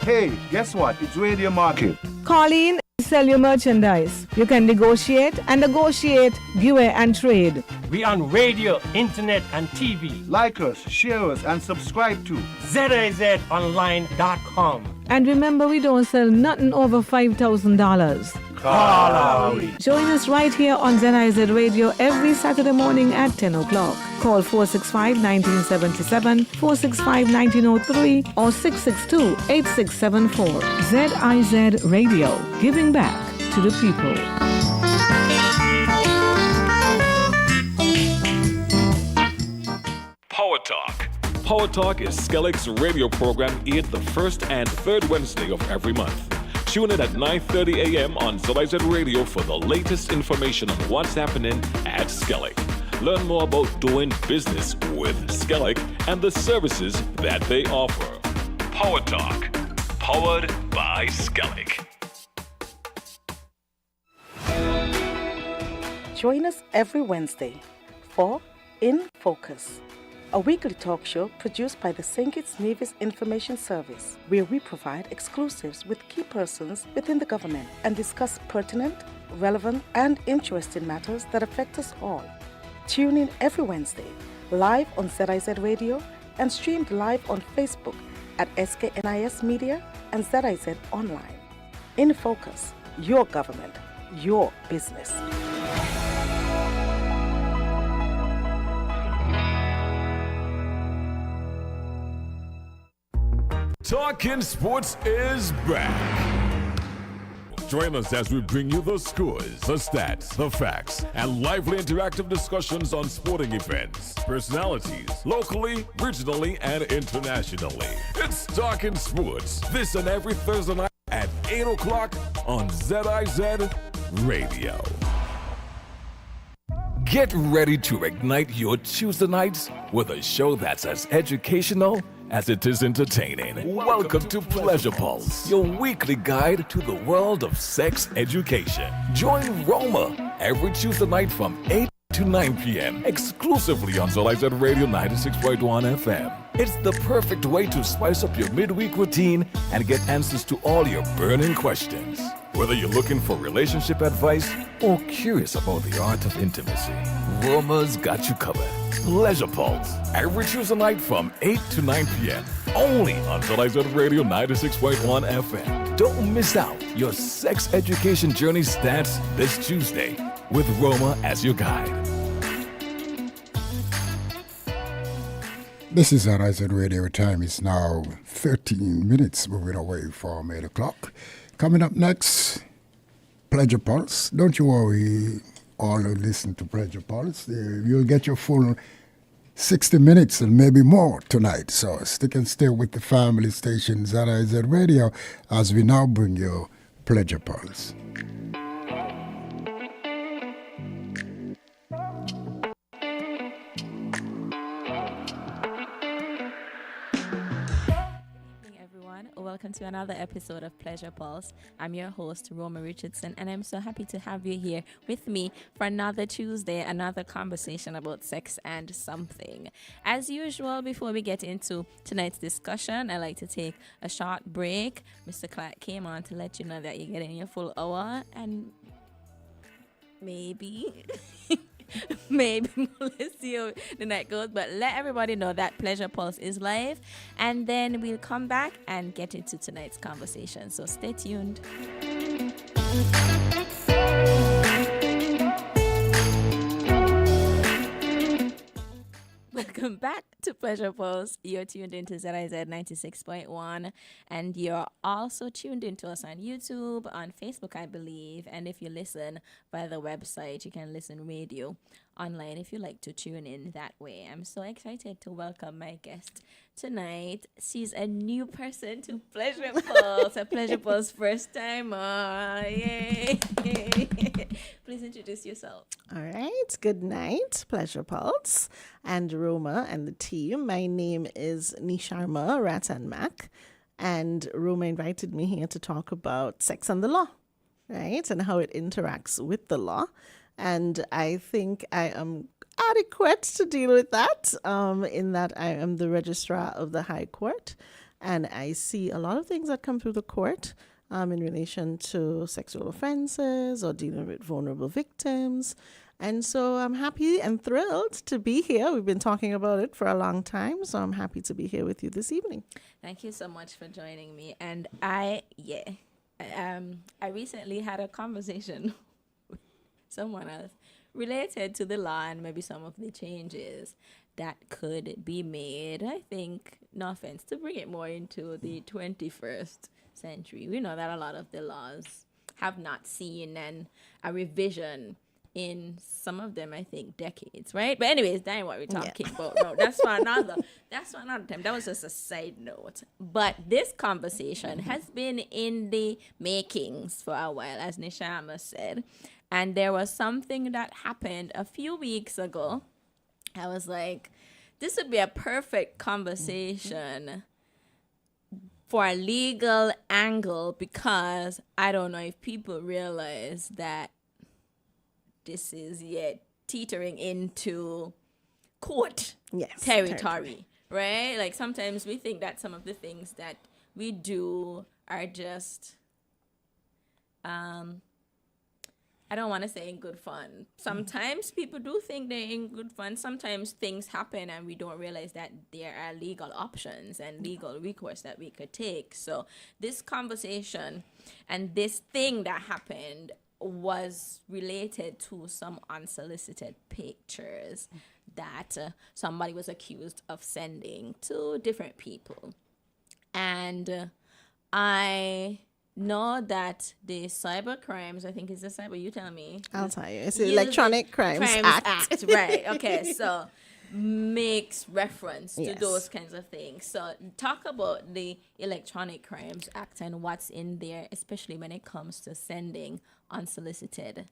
Hey, guess what? It's Radio Market. Call in, sell your merchandise. You can negotiate and negotiate, give away and trade. We on radio, internet, and TV. Like us, share us, and subscribe to ZIZonline.com. And remember, we don't sell nothing over $5,000. Join us right here on ZIZ Radio every Saturday morning at 10 o'clock. Call 465-1977, 465-1903, or 662-8674. ZIZ Radio, giving back to the people. Power Talk. Power Talk is Skellig's radio program aired the first and third Wednesday of every month. Tune in at 9:30 a.m. on ZIZ Radio for the latest information on what's happening at Skellig. Learn more about doing business with Skellig and the services that they offer. Power Talk, powered by Skellig. Join us every Wednesday for In Focus, a weekly talk show produced by the St. Kitts Nevis Information Service, where we provide exclusives with key persons within the government and discuss pertinent, relevant, and interesting matters that affect us all. Tune in every Wednesday, live on ZIZ Radio and streamed live on Facebook at SKNIS Media and ZIZ Online. In Focus, your government, your business. Talking Sports is back. Join us as we bring you the scores, the stats, the facts, and lively interactive discussions on sporting events, personalities, locally, regionally, and internationally. It's Talking Sports, this and every Thursday night at 8 o'clock on ZIZ Radio. Get ready to ignite your Tuesday nights with a show that's as educational as it is entertaining. Welcome to Pleasure Pulse, your weekly guide to the world of sex education. Join Roma every Tuesday night from 8 to 9 p.m. exclusively on ZIZ Radio 96.1 FM. It's the perfect way to spice up your midweek routine and get answers to all your burning questions. Whether you're looking for relationship advice or curious about the art of intimacy, Roma's got you covered. Pleasure Pulse, every Tuesday night from 8 to 9 p.m. only on ZIZ Radio 96.1 FM. Don't miss out. Your sex education journey starts this Tuesday with Roma as your guide. This is ZIZ Radio. Time is now 13 minutes, moving away from 8 o'clock. Coming up next, Pleasure Pulse. Don't you worry, all who listen to Pleasure Pulse. You'll get your full 60 minutes and maybe more tonight. So stick and stay with the family station ZIZ Radio as we now bring you Pleasure Pulse. Welcome to another episode of Pleasure Pulse. I'm your host, Roma Richardson, and I'm so happy to have you here with me for another Tuesday, another conversation about sex and something. As usual, before we get into tonight's discussion, I like to take a short break. Mr. Clark came on to let you know that you're getting your full hour and maybe... maybe we'll see how the night goes, but let everybody know that Pleasure Pulse is live, and then we'll come back and get into tonight's conversation. So stay tuned. Welcome back to Pleasure Pulse. You're tuned into ZIZ 96.1, and you're also tuned into us on YouTube, on Facebook, I believe. And if you listen via the website, you can listen radio online if you like to tune in that way. I'm so excited to welcome my guest tonight. She's a new person to Pleasure Pulse, a Pleasure Pulse first time. Yay! Please introduce yourself. All right. Good night, Pleasure Pulse and Roma and the team. My name is Nisharma Ratan Mac, and Roma invited me here to talk about sex and the law, right, and how it interacts with the law. And I think I am adequate to deal with that, in that I am the registrar of the High Court. And I see a lot of things that come through the court in relation to sexual offenses or dealing with vulnerable victims. And so I'm happy and thrilled to be here. We've been talking about it for a long time, so I'm happy to be here with you this evening. Thank you so much for joining me. And I recently had a conversation with someone else related to the law and maybe some of the changes that could be made. I think, no offense, to bring it more into the 21st century. We know that a lot of the laws have not seen a revision in some of them, I think, decades, right? But anyways, that ain't what we're talking about. No, that's for another time. That was just a side note. But this conversation has been in the makings for a while, as Nishama said. And there was something that happened a few weeks ago. I was like, this would be a perfect conversation for a legal angle, because I don't know if people realize that this is yet teetering into court territory, right? Like sometimes we think that some of the things that we do are just, I don't want to say in good fun. Sometimes people do think they're in good fun. Sometimes things happen and we don't realize that there are legal options and legal recourse that we could take. So this conversation and this thing that happened was related to some unsolicited pictures that somebody was accused of sending to different people. And I know that the cyber crimes, I think it's the cyber, you tell me. I'll tell you. It's the Electronic Crimes Act. Right, okay, so makes reference to Yes. those kinds of things. So talk about the Electronic Crimes Act and what's in there, especially when it comes to sending unsolicited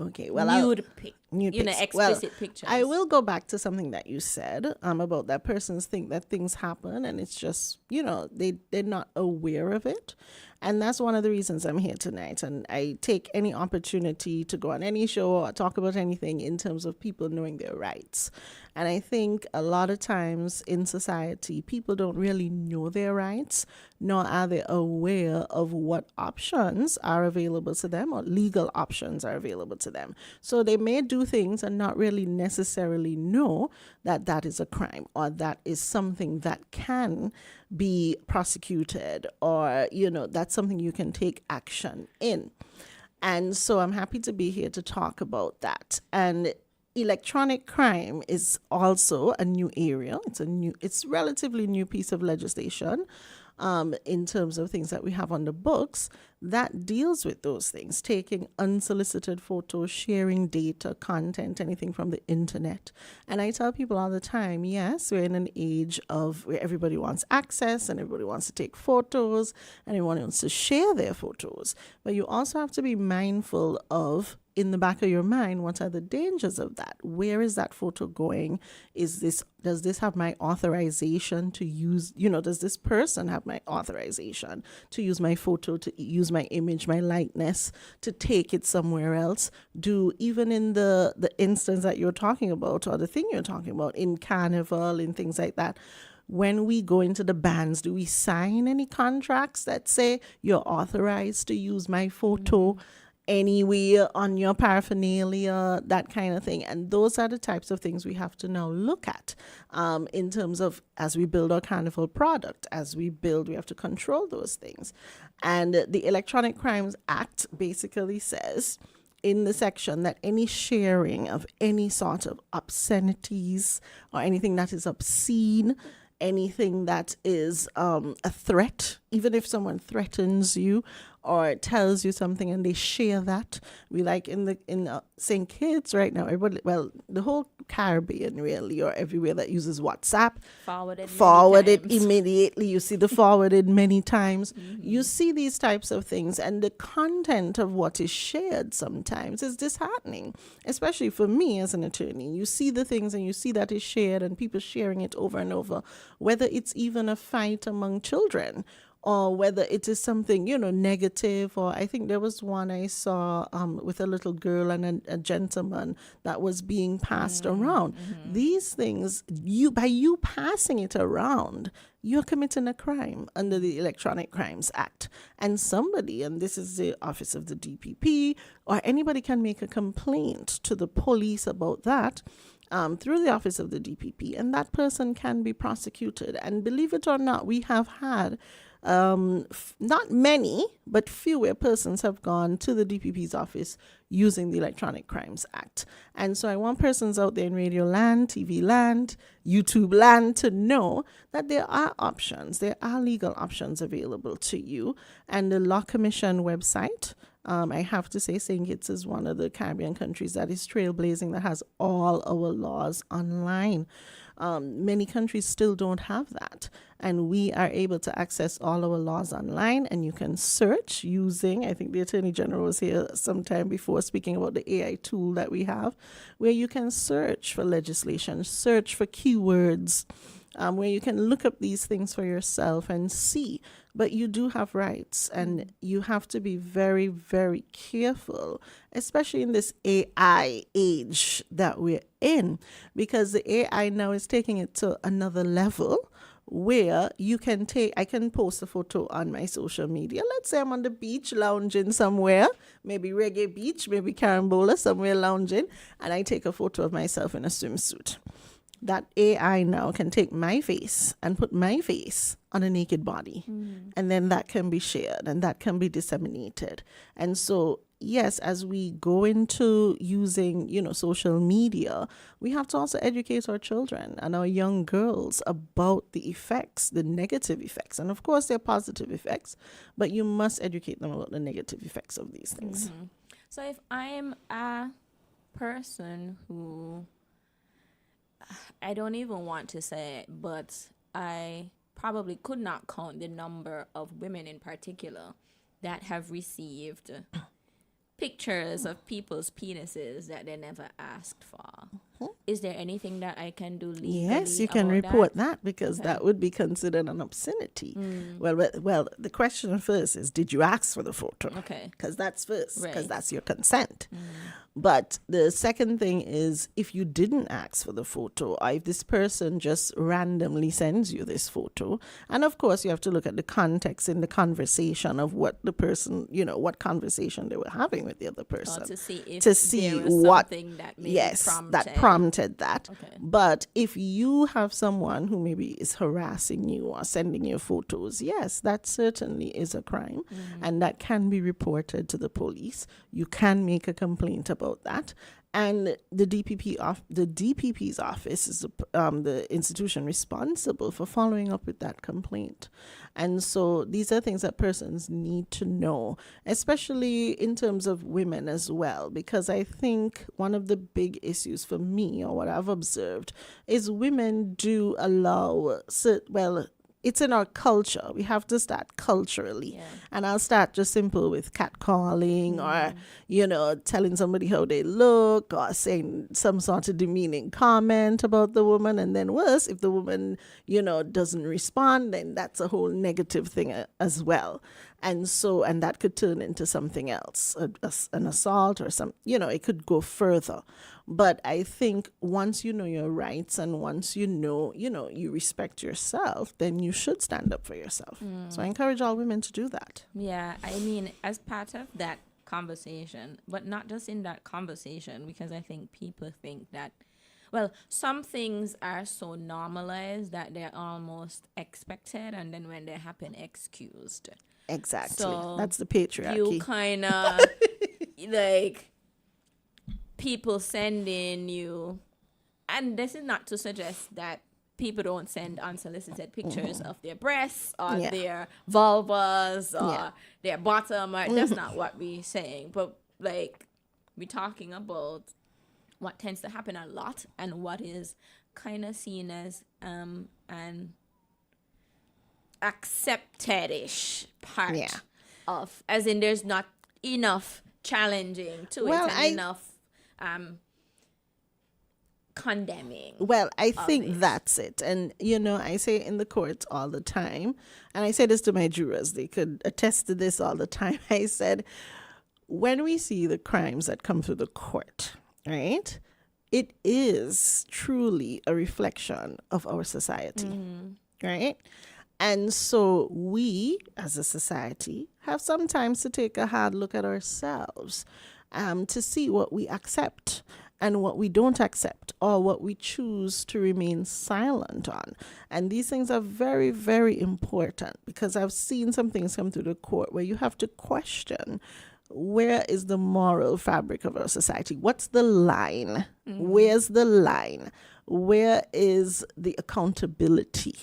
Okay, well, nude pics. explicit pictures. I will go back to something that you said about that persons think that things happen and it's just, they're not aware of it. And that's one of the reasons I'm here tonight. And I take any opportunity to go on any show or talk about anything in terms of people knowing their rights. And I think a lot of times in society, people don't really know their rights, nor are they aware of what options are available to them or legal options are available to them. So they may do things and not really necessarily know that that is a crime or that is something that can be prosecuted or, that's something you can take action in. And so I'm happy to be here to talk about that. And electronic crime is also a new area. It's relatively new piece of legislation in terms of things that we have on the books that deals with those things, taking unsolicited photos, sharing data, content, anything from the internet. And I tell people all the time, yes, we're in an age of where everybody wants access and everybody wants to take photos and everyone wants to share their photos. But you also have to be mindful of, in the back of your mind, what are the dangers of that? Where is that photo going? Does this have my authorization to use, does this person have my authorization to use my photo, to use my image, my likeness, to take it somewhere else? Even in the instance that you're talking about or the thing you're talking about in Carnival and things like that, when we go into the bands, do we sign any contracts that say you're authorized to use my photo anywhere on your paraphernalia, that kind of thing? And those are the types of things we have to now look at in terms of, as we build our Carnival product, we have to control those things. And the Electronic Crimes Act basically says in the section that any sharing of any sort of obscenities or anything that is obscene, anything that is a threat, even if someone threatens you or tells you something and they share that. We like in St. Kitts right now, everybody, well, the whole Caribbean really, or everywhere that uses WhatsApp, forwarded immediately. You see the forwarded many times. Mm-hmm. You see these types of things, and the content of what is shared sometimes is disheartening, especially for me as an attorney. You see the things and you see that is shared and people sharing it over and over, whether it's even a fight among children or whether it is something, negative. Or I think there was one I saw with a little girl and a gentleman that was being passed around. These things, by you passing it around, you're committing a crime under the Electronic Crimes Act. And somebody, and this is the office of the DPP, or anybody can make a complaint to the police about that through the office of the DPP, and that person can be prosecuted. And believe it or not, we have had not many, but few where persons have gone to the DPP's office using the Electronic Crimes Act. And so I want persons out there in radio land, TV land, YouTube land to know that there are options, there are legal options available to you. And the Law Commission website, I have to say St. Kitts is one of the Caribbean countries that is trailblazing, that has all our laws online. Many countries still don't have that. And we are able to access all our laws online, and you can search using, I think the Attorney General was here sometime before speaking about the AI tool that we have, where you can search for legislation, search for keywords, where you can look up these things for yourself and see. But you do have rights, and you have to be very, very careful, especially in this AI age that we're in, because the AI now is taking it to another level where I can post a photo on my social media. Let's say I'm on the beach lounging somewhere, maybe Reggae Beach, maybe Carambola, somewhere lounging, and I take a photo of myself in a swimsuit. That AI now can take my face and put my face on a naked body. And then that can be shared and that can be disseminated. And so, yes, as we go into using, social media, we have to also educate our children and our young girls about the effects, the negative effects. And of course, there are positive effects, but you must educate them about the negative effects of these things. So if I'm a person who, I don't even want to say it, but I probably could not count the number of women in particular that have received pictures of people's penises that they never asked for. Is there anything that I can do legally? Yes, you can report that because that would be considered an obscenity. Well, the question first is, did you ask for the photo? Okay. Because that's first, because Right. that's your consent. But the second thing is, if you didn't ask for the photo, or if this person just randomly sends you this photo, and of course you have to look at the context in the conversation of what the person, what conversation they were having with the other person. To see if to see there was what something that maybe that prompted that. Okay. But if you have someone who maybe is harassing you or sending you photos, yes, that certainly is a crime, and that can be reported to the police. You can make a complaint about that. And the DPP's office is the institution responsible for following up with that complaint. And so these are things that persons need to know, especially in terms of women as well, because I think one of the big issues for me, or what I've observed, is women do allow, it's in our culture. We have to start culturally. Yeah. And I'll start just simple with catcalling or, telling somebody how they look or saying some sort of demeaning comment about the woman. And then worse, if the woman, doesn't respond, then that's a whole negative thing as well. And so, and that could turn into something else, an assault or it could go further. But I think once you know your rights and once you know, you respect yourself, then you should stand up for yourself. So I encourage all women to do that. Yeah, I mean, as part of that conversation, but not just in that conversation, because I think people think that, some things are so normalized that they're almost expected, and then when they happen, excused. Exactly. So that's the patriarchy. You kind of, people sending you, and this is not to suggest that people don't send unsolicited pictures of their breasts or their vulvas or their bottom. That's not what we're saying. But we're talking about what tends to happen a lot and what is kind of seen as an accepted-ish part of, as in there's not enough challenging to it and enough condemning. Well, I think it. that's it. And, I say in the courts all the time, and I say this to my jurors, they could attest to this all the time. I said, when we see the crimes that come through the court, right, it is truly a reflection of our society, right? And so we, as a society, have sometimes to take a hard look at ourselves to see what we accept and what we don't accept, or what we choose to remain silent on. And these things are very, very important, because I've seen some things come through the court where you have to question, where is the moral fabric of our society? What's the line? Where's the line? Where is the accountability?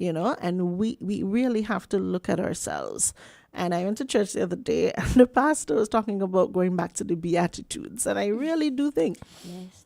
And we really have to look at ourselves. And I went to church the other day, and the pastor was talking about going back to the Beatitudes. And I really do think,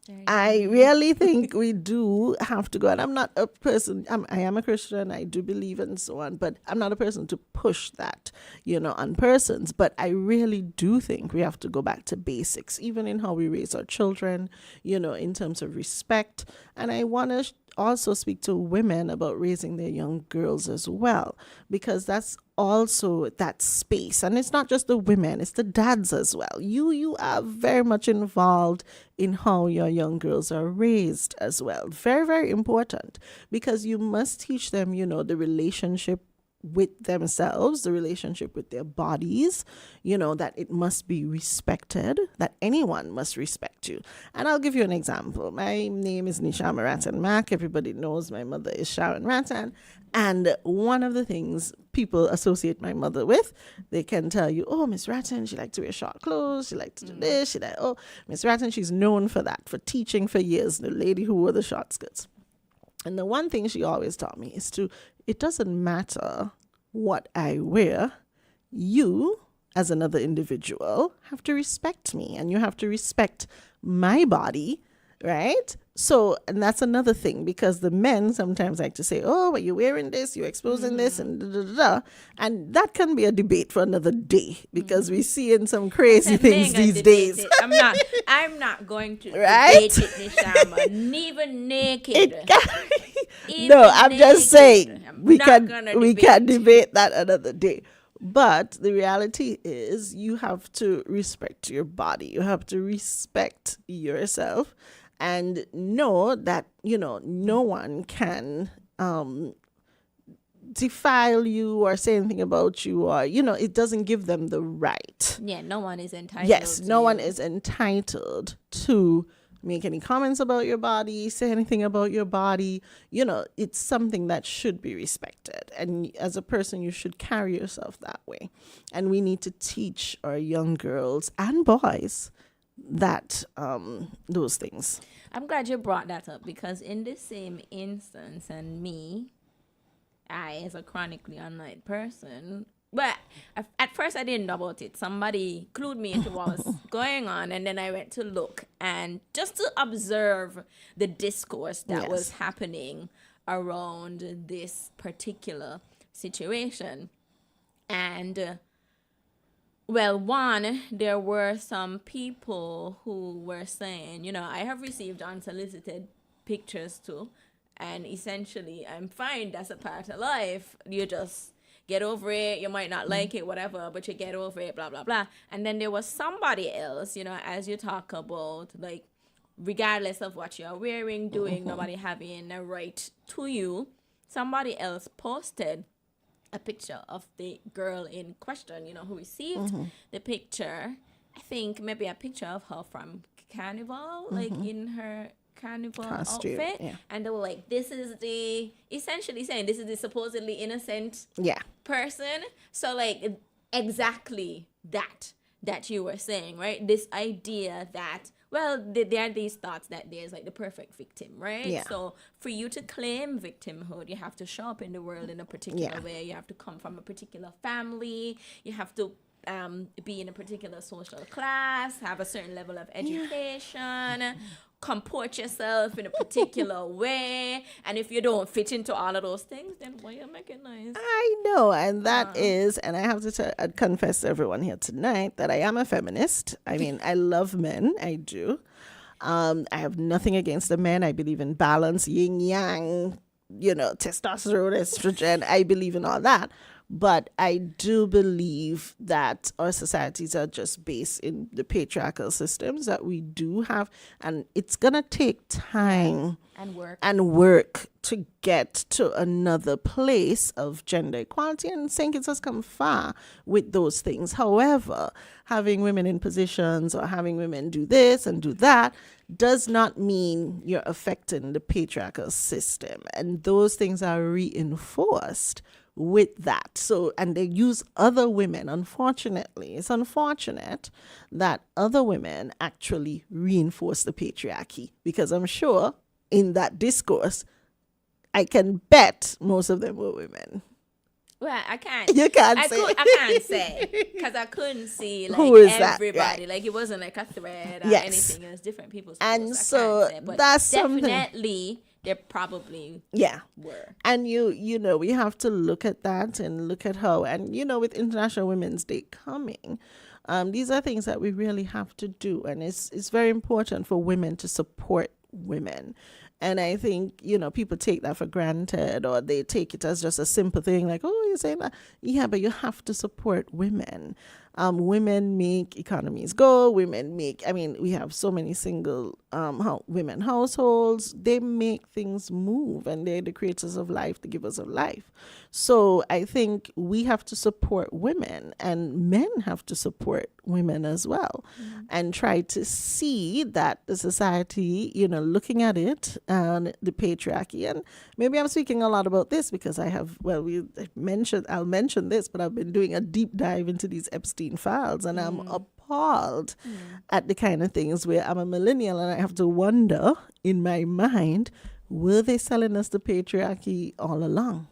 we do have to go. And I'm not a person, I am a Christian, I do believe and so on, but I'm not a person to push that, on persons. But I really do think we have to go back to basics, even in how we raise our children, in terms of respect. And I want to also speak to women about raising their young girls as well, because that's also that space. And it's not just the women, it's the dads as well. You are very much involved in how your young girls are raised as well. Very, very important, because you must teach them, the relationship with themselves, the relationship with their bodies, that it must be respected, that anyone must respect you. And I'll give you an example. My name is Nishama Rattan Mack. Everybody knows my mother is Sharon Rattan. And one of the things people associate my mother with, they can tell you, oh, Miss Rattan, she liked to wear short clothes, she liked to do this, Miss Rattan, she's known for that, for teaching for years, the lady who wore the short skirts. And the one thing she always taught me is it doesn't matter what I wear, you, as another individual, have to respect me, and you have to respect my body, right? So, and that's another thing, because the men sometimes like to say, oh, but you're wearing this, you're exposing this, and da-da-da-da. And that can be a debate for another day, because we see in some crazy things these days. I'm not going to right? debate it, Nishama, even naked. No, I'm just saying we can debate that another day. But the reality is, you have to respect your body. You have to respect yourself, and know that, no one can defile you or say anything about you, or, it doesn't give them the right. Yeah, no one is entitled. Yes, no one is entitled to make any comments about your body, say anything about your body. It's something that should be respected. And as a person, you should carry yourself that way. And we need to teach our young girls and boys that those things. I'm glad you brought that up, because in the same instance, and I, as a chronically unlight person, but at first I didn't know about it. Somebody clued me into what was going on, and then I went to look and just to observe the discourse that was happening around this particular situation. And well, one, there were some people who were saying, I have received unsolicited pictures too, and essentially I'm fine, that's a part of life. You just get over it. You might not like it, whatever, but you get over it, blah, blah, blah. And then there was somebody else, as you talk about, like, regardless of what you're wearing, doing, nobody having a right to you, somebody else posted a picture of the girl in question, who received the picture. I think maybe a picture of her from Carnival, like in her carnival costume, outfit, and they were like, essentially saying this is the supposedly innocent person. So like exactly that you were saying, right? This idea that, well, there are these thoughts that there's like the perfect victim, right? Yeah. So for you to claim victimhood, you have to show up in the world in a particular way. You have to come from a particular family. You have to be in a particular social class, have a certain level of education, comport yourself in a particular way. And if you don't fit into all of those things, then why you making noise? I know, and that is, and I have to confess to everyone here tonight that I am a feminist. I mean, I love men, I do. I have nothing against the men. I believe in balance, yin yang, testosterone, estrogen. I believe in all that. But I do believe that our societies are just based in the patriarchal systems that we do have. And it's going to take time and work to get to another place of gender equality. And St. Kitts has come far with those things. However, having women in positions or having women do this and do that does not mean you're affecting the patriarchal system. And those things are reinforced with that. So, and they use other women, unfortunately. It's unfortunate that other women actually reinforce the patriarchy, because I'm sure in that discourse, I can bet most of them were women. Well, I can't. You can't say. I can't say, because I couldn't see like who is everybody. that? Right. Like it wasn't like a thread or Yes. anything. It was different people's. And posts. so that's something. Definitely, they probably were. And you know, we have to look at that and look at how, and with International Women's Day coming, these are things that we really have to do, and it's very important for women to support women. And I think, people take that for granted, or they take it as just a simple thing like, oh, you're saying that. Yeah, but you have to support women. Women make economies go. We have so many single women households. They make things move, and they're the creators of life, the givers of life. So I think we have to support women, and men have to support women as well, and try to see that the society, looking at it and the patriarchy. And maybe I'm speaking a lot about this because I'll mention this, but I've been doing a deep dive into these Epstein files, and I'm appalled at the kind of things where I'm a millennial and I have to wonder in my mind, were they selling us the patriarchy all along?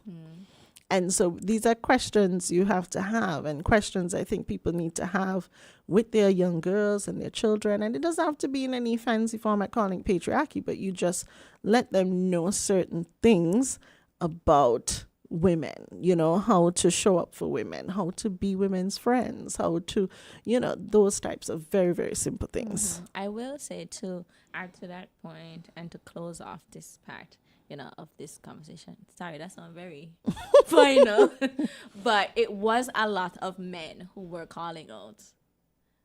And so these are questions you have to have, and questions I think people need to have with their young girls and their children. And it doesn't have to be in any fancy format calling patriarchy, but you just let them know certain things about women, how to show up for women, how to be women's friends, how to, those types of very, very simple things. I will say to add to that point and to close off this part, of this conversation. Sorry, that's not very final. But it was a lot of men who were calling out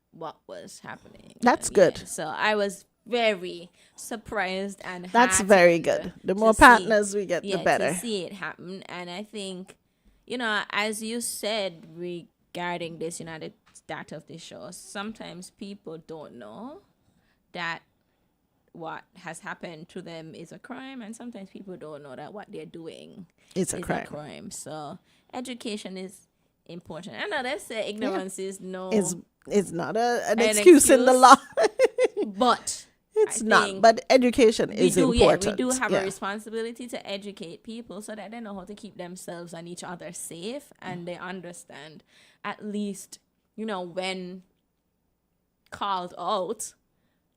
what was happening. That's good. So I was very surprised and that's very good. The more partners we get, the better. To see it happen. And I think, as you said regarding this, the start of this show, sometimes people don't know that what has happened to them is a crime, and sometimes people don't know that what they're doing is a crime. So education is important. I know they say ignorance is it's not an excuse in the law, but it's not. But education is important. We do have a responsibility to educate people so that they know how to keep themselves and each other safe, and they understand at least, when called out,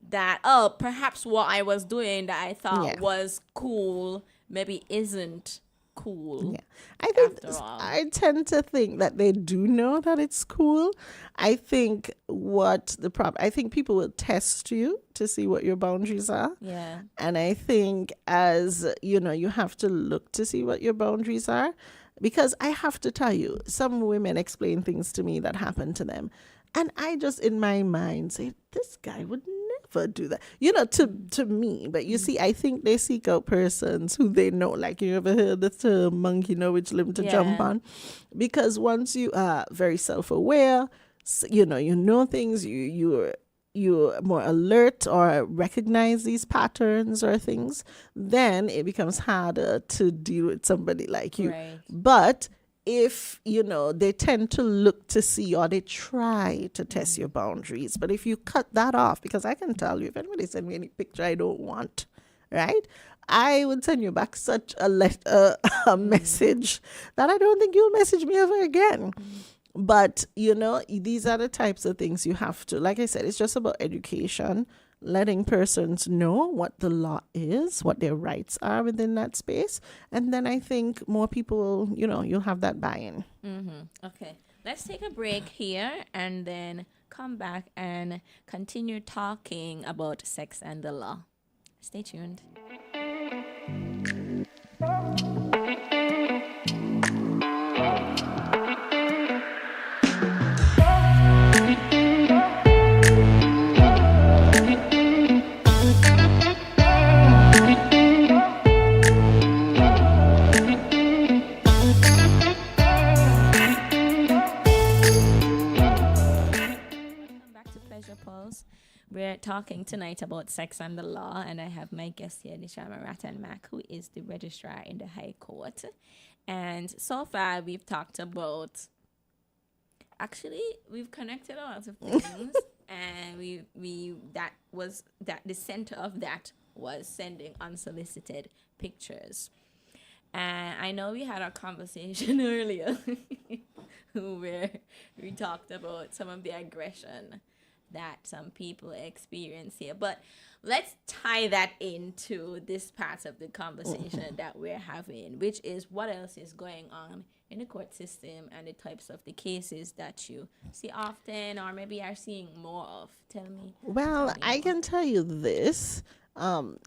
that, perhaps what I was doing that I thought was cool maybe isn't cool. Yeah. I tend to think that they do know that it's cool. I think I think people will test you to see what your boundaries are. Yeah. And I think as, you have to look to see what your boundaries are, because I have to tell you, some women explain things to me that happened to them. And I just, in my mind, say, this guy would never do that, to me. But you see, I think they seek out persons who they know. Like, you ever heard the term monkey know which limb to jump on? Because once you are very self-aware, you know things, you're more alert or recognize these patterns or things, then it becomes harder to deal with somebody like you. Right. But if, they tend to look to see, or they try to test your boundaries. But if you cut that off, because I can tell you, if anybody send me any picture I don't want, right, I would send you back such a message that I don't think you'll message me ever again. But, these are the types of things you have to, like I said, it's just about education, letting persons know what the law is, what their rights are within that space. And then I think more people, you'll have that buy-in. Okay. Let's take a break here and then come back and continue talking about sex and the law. Stay tuned. We're talking tonight about sex and the law, and I have my guest here, Nishama Ratan Mack, who is the registrar in the High Court. And so far, we've talked about, actually, we've connected a lot of things, and the center of that was sending unsolicited pictures. And I know we had a conversation earlier where we talked about some of the aggression that some people experience here. But let's tie that into this part of the conversation that we're having, which is what else is going on in the court system and the types of the cases that you see often or maybe are seeing more of. Tell me. Well, I can tell you this.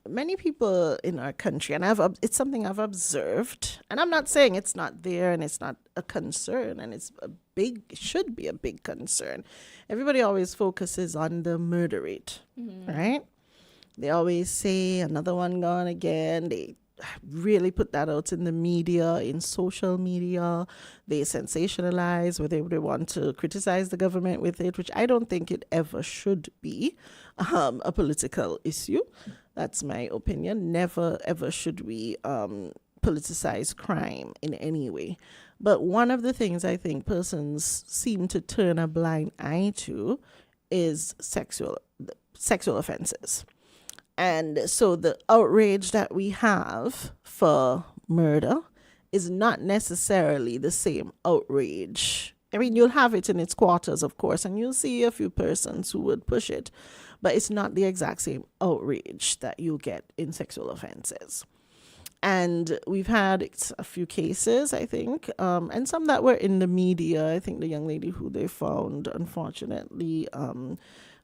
Many people in our country, and it's something I've observed, and I'm not saying it's not there and it's not a concern, and it should be a big concern. Everybody always focuses on the murder rate, right? They always say another one gone again. They really put that out in the media, in social media. They sensationalize, whether they want to criticize the government with it, which I don't think it ever should be a political issue. That's my opinion. Never, ever should we politicize crime in any way. But one of the things I think persons seem to turn a blind eye to is sexual offenses. And so the outrage that we have for murder is not necessarily the same outrage. I mean, you'll have it in its quarters, of course, and you'll see a few persons who would push it, but it's not the exact same outrage that you get in sexual offenses. And we've had a few cases, I think, and some that were in the media. I think the young lady who they found, unfortunately,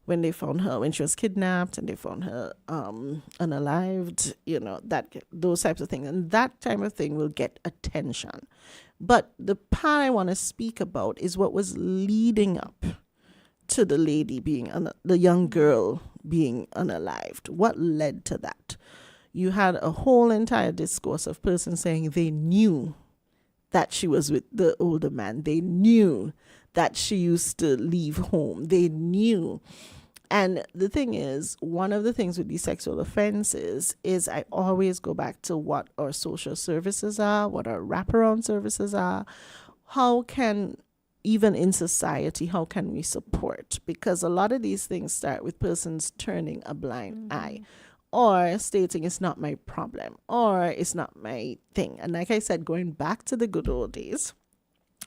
when they found her when she was kidnapped and they found her unalived, those types of things. And that type of thing will get attention. But the part I want to speak about is what was leading up to the lady the young girl being unalived. What led to that? You had a whole entire discourse of persons saying they knew that she was with the older man. They knew that she used to leave home. They knew. And the thing is, one of the things with these sexual offenses is I always go back to what our social services are, what our wraparound services are. How can, even in society, how can we support? Because a lot of these things start with persons turning a blind eye or stating it's not my problem or it's not my thing. And like I said, going back to the good old days,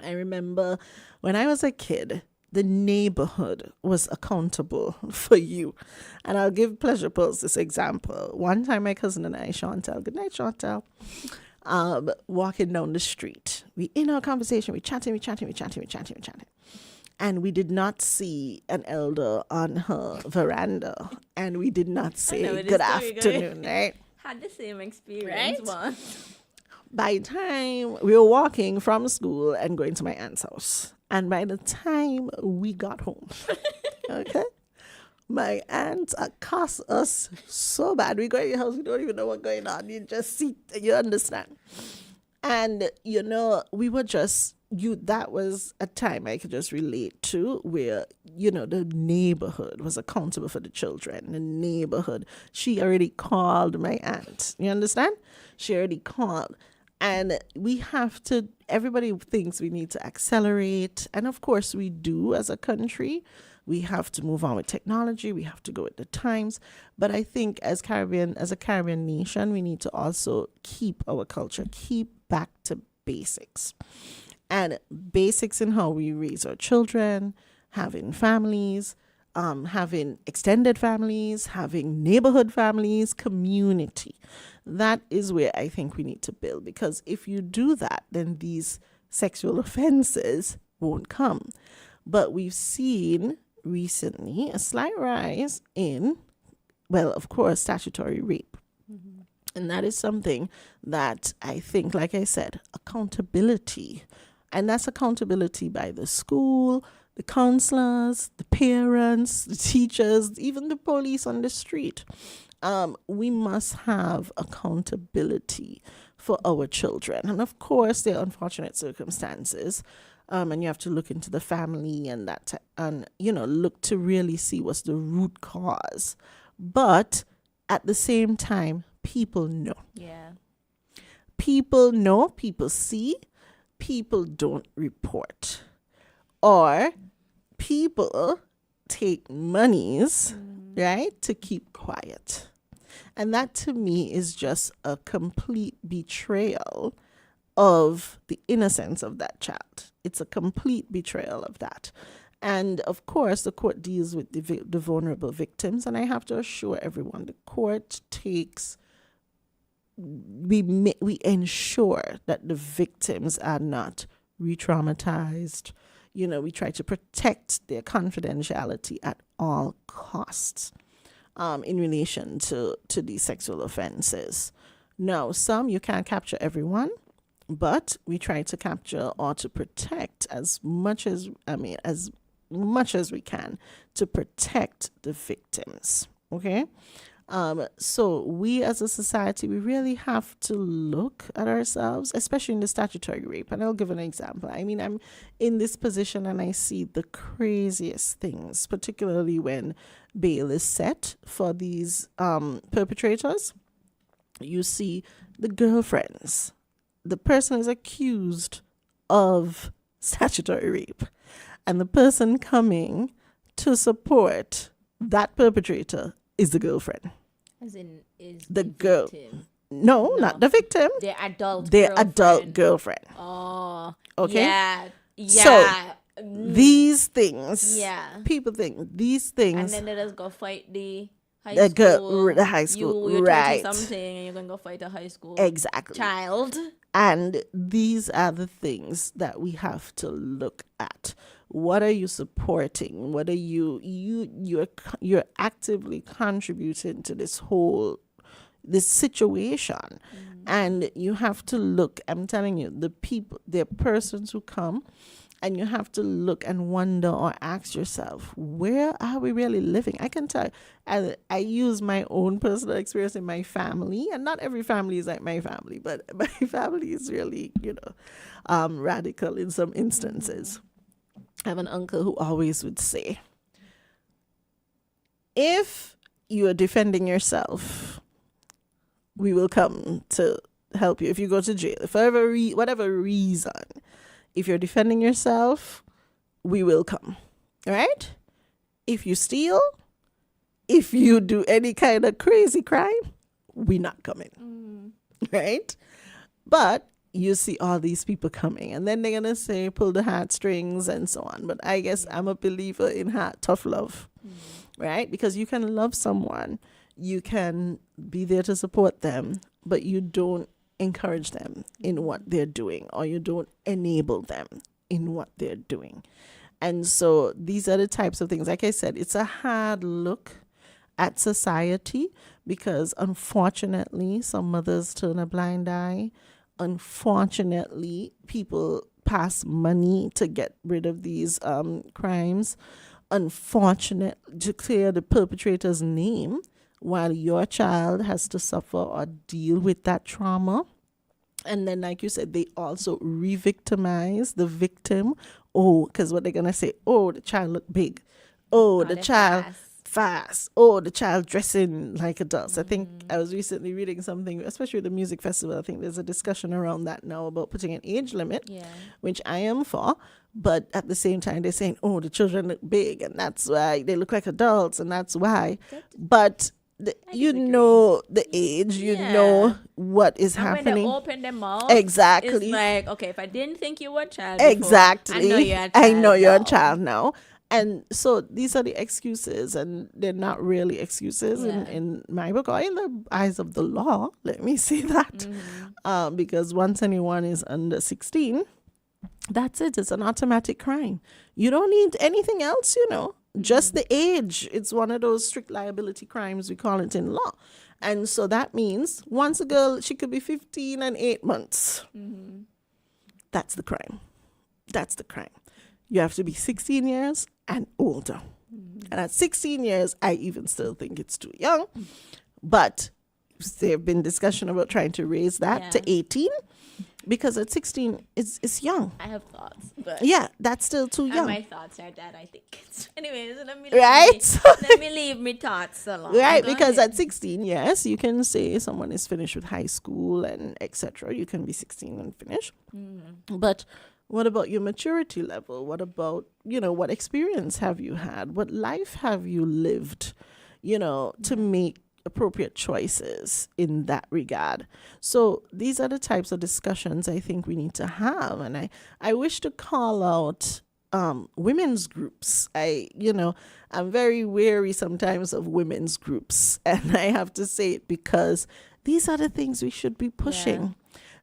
I remember when I was a kid, the neighborhood was accountable for you. And I'll give Pleasure Pulse this example. One time my cousin and I, Chantal, good night, Chantal, walking down the street. We in our conversation, we chatting. And we did not see an elder on her veranda. And we did not say good afternoon, right? Had the same experience once. By the time we were walking from school and going to my aunt's house, and by the time we got home, okay, my aunt accosts us so bad. We go in your house, we don't even know what's going on. You just see, you understand. And, we were just, that was a time I could just relate to where, the neighborhood was accountable for the children. The neighborhood, she already called my aunt. You understand? She already called. And we have to, everybody thinks we need to accelerate. And of course we do as a country. We have to move on with technology. We have to go with the times. But I think as a Caribbean nation, we need to also keep our culture, keep back to basics. And basics in how we raise our children, having families, having extended families, having neighborhood families, community. That is where I think we need to build, because if you do that, then these sexual offenses won't come. But we've seen recently a slight rise in, well, of course, statutory rape. And that is something that I think, like I said, accountability. And that's accountability by the school, the counselors, the parents, the teachers, even the police on the street. We must have accountability for our children. And of course, there are unfortunate circumstances. And you have to look into the family and look to really see what's the root cause. But at the same time, people know. Yeah. People know, people see, people don't report. Or people take monies, right, to keep quiet. And that to me is just a complete betrayal of the innocence of that child. It's a complete betrayal of that. And of course, the court deals with the vulnerable victims. And I have to assure everyone, the court we ensure that the victims are not re-traumatized. We try to protect their confidentiality at all costs in relation to these sexual offenses. Now, some you can't capture everyone, but we try to capture or to protect as much as we can to protect the victims. Okay? So we as a society, we really have to look at ourselves, especially in the statutory rape. And I'll give an example. I mean, I'm in this position and I see the craziest things, particularly when bail is set for these perpetrators. You see the girlfriends. The person is accused of statutory rape. And the person coming to support that perpetrator is the girlfriend. As in, is the girl? Victim. No, not the victim. Their adult girlfriend. Oh, okay. Yeah. So these things, people think these things, and then they just go fight the high school. The high school, you're right? Something, and you're gonna go fight a high school child. And these are the things that we have to look at. What are you supporting? What are you're actively contributing to this situation. And you have to look, I'm telling you, there are persons who come, and you have to look and wonder or ask yourself, where are we really living? I can tell you, I use my own personal experience in my family, and not every family is like my family, but my family is really, radical in some instances. I have an uncle who always would say, if you are defending yourself, we will come to help you. If you go to jail, for whatever reason, if you're defending yourself, we will come, right? If you steal, if you do any kind of crazy crime, we're not coming, right? But you see all these people coming, and then they're going to say, pull the heartstrings and so on. But I guess I'm a believer in tough love, right? Because you can love someone, you can be there to support them, but you don't encourage them in what they're doing, or you don't enable them in what they're doing. And so these are the types of things. Like I said, it's a hard look at society because unfortunately some mothers turn a blind eye. Unfortunately, people pass money to get rid of these crimes. Unfortunately, to clear the perpetrator's name while your child has to suffer or deal with that trauma. And then, like you said, they also re-victimize the victim. Oh, because what they're going to say, oh, the child looked big. Oh, the child fast. Oh, the child dressing like adults. I think I was recently reading something, especially with the music festival. I think there's a discussion around that now about putting an age limit, which I am for. But at the same time, they're saying, oh, the children look big, and that's why they look like adults, and that's why. But you know the age, you know what is happening. When they open their mouth, exactly. It's like, okay, if I didn't think you were a child, exactly, before, I know you're a child now. And so these are the excuses, and they're not really excuses in my book or in the eyes of the law. Let me say that. Because once anyone is under 16, That's it. It's an automatic crime. You don't need anything else, just the age. It's one of those strict liability crimes, we call it in law. And so that means once a girl, she could be 15 and 8 months. That's the crime. That's the crime. You have to be 16 years and older. And at 16 years, I even still think it's too young. But there have been discussion about trying to raise that to 18. Because at 16, it's young. I have thoughts, but yeah, that's still too young. my thoughts are that I think it's. Anyways, let me Right? leave me thoughts alone. Right, Go because ahead. at 16, yes, you can say someone is finished with high school and etc. You can be 16 and finish. But what about your maturity level? What about, what experience have you had? What life have you lived, to make appropriate choices in that regard? So these are the types of discussions I think we need to have. And I wish to call out women's groups. I'm very wary sometimes of women's groups, and I have to say it because these are the things we should be pushing.